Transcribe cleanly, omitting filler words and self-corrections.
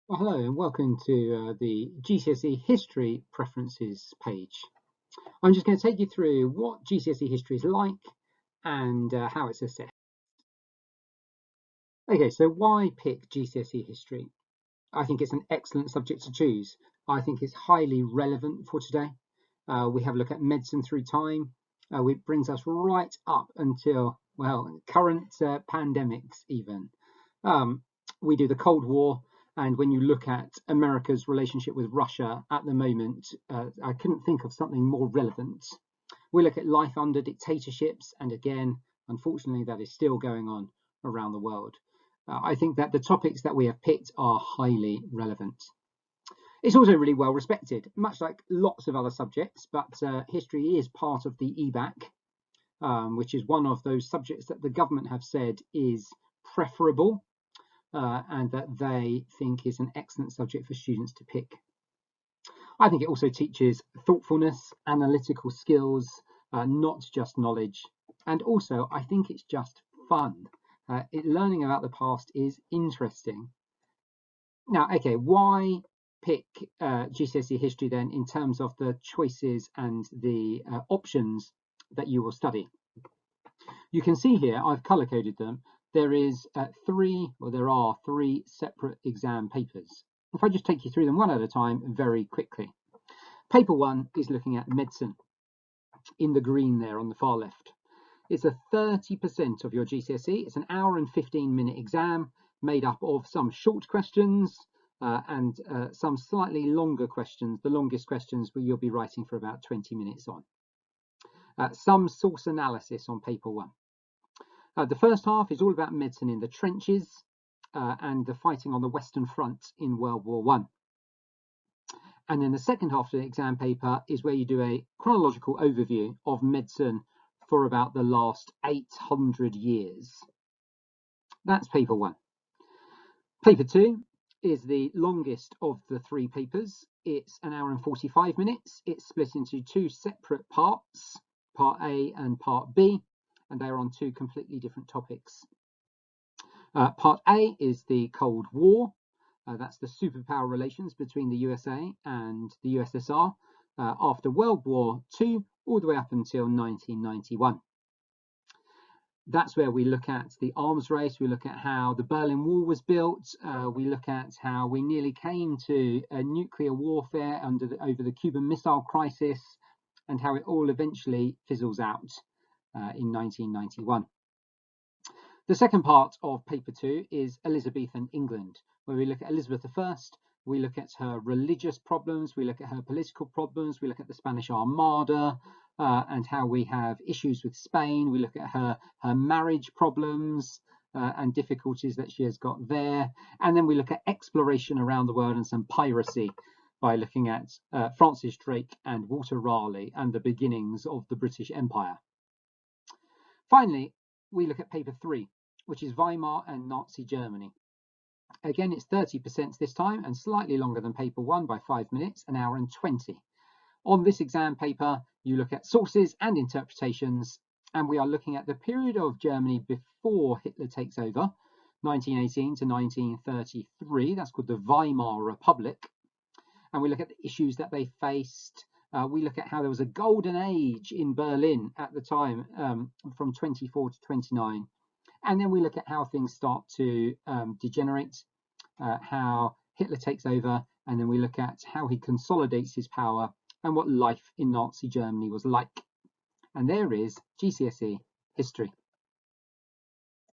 Well, hello and welcome to the GCSE History Preferences page. I'm just going to take you through what GCSE History is like and how it's assessed. Okay, so why pick GCSE History? I think it's an excellent subject to choose. I think it's highly relevant for today. We have a look at medicine through time, which brings us right up until, well, current pandemics even. We do the Cold War, and when you look at America's relationship with Russia at the moment, I couldn't think of something more relevant. We look at life under dictatorships, and again, unfortunately, that is still going on around the world. I think that the topics that we have picked are highly relevant. It's also really well respected, much like lots of other subjects, but history is part of the EBAC, which is one of those subjects that the government have said is preferable and that they think is an excellent subject for students to pick. I think it also teaches thoughtfulness, analytical skills, not just knowledge. And also, I think it's just fun. Learning about the past is interesting. Now, okay, why pick GCSE history then in terms of the choices and the options that you will study? You can see here, I've color coded them. There are three separate exam papers. If I just take you through them one at a time very quickly. Paper one is looking at medicine in the green there on the far left. It's a 30% of your GCSE. It's an hour and 15-minute exam made up of some short questions and some slightly longer questions. The longest questions you'll be writing for about 20 minutes on. Some source analysis on paper one. The first half is all about medicine in the trenches and the fighting on the Western Front in World War I. And then the second half of the exam paper is where you do a chronological overview of medicine for about the last 800 years. That's paper one. Paper two is the longest of the three papers. It's an hour and 45 minutes. It's split into two separate parts, part A and part B, and they are on two completely different topics. Part A is the Cold War. That's the superpower relations between the USA and the USSR after World War II, all the way up until 1991. That's where we look at the arms race, we look at how the Berlin Wall was built, we look at how we nearly came to nuclear warfare over the Cuban Missile Crisis, and how it all eventually fizzles out in 1991. The second part of paper two is Elizabethan England, where we look at Elizabeth I, we look at her religious problems, we look at her political problems, we look at the Spanish Armada and how we have issues with Spain, we look at her marriage problems and difficulties that she has got there, and then we look at exploration around the world and some piracy by looking at Francis Drake and Walter Raleigh and the beginnings of the British Empire. Finally, we look at paper three, which is Weimar and Nazi Germany. Again, it's 30% this time and slightly longer than paper one by 5 minutes, an hour and 20. On this exam paper, you look at sources and interpretations, and we are looking at the period of Germany before Hitler takes over, 1918 to 1933. That's called the Weimar Republic. And we look at the issues that they faced. We look at how there was a golden age in Berlin at the time from 24 to 29. And then we look at how things start to degenerate, how Hitler takes over, and then we look at how he consolidates his power and what life in Nazi Germany was like. And there is GCSE history.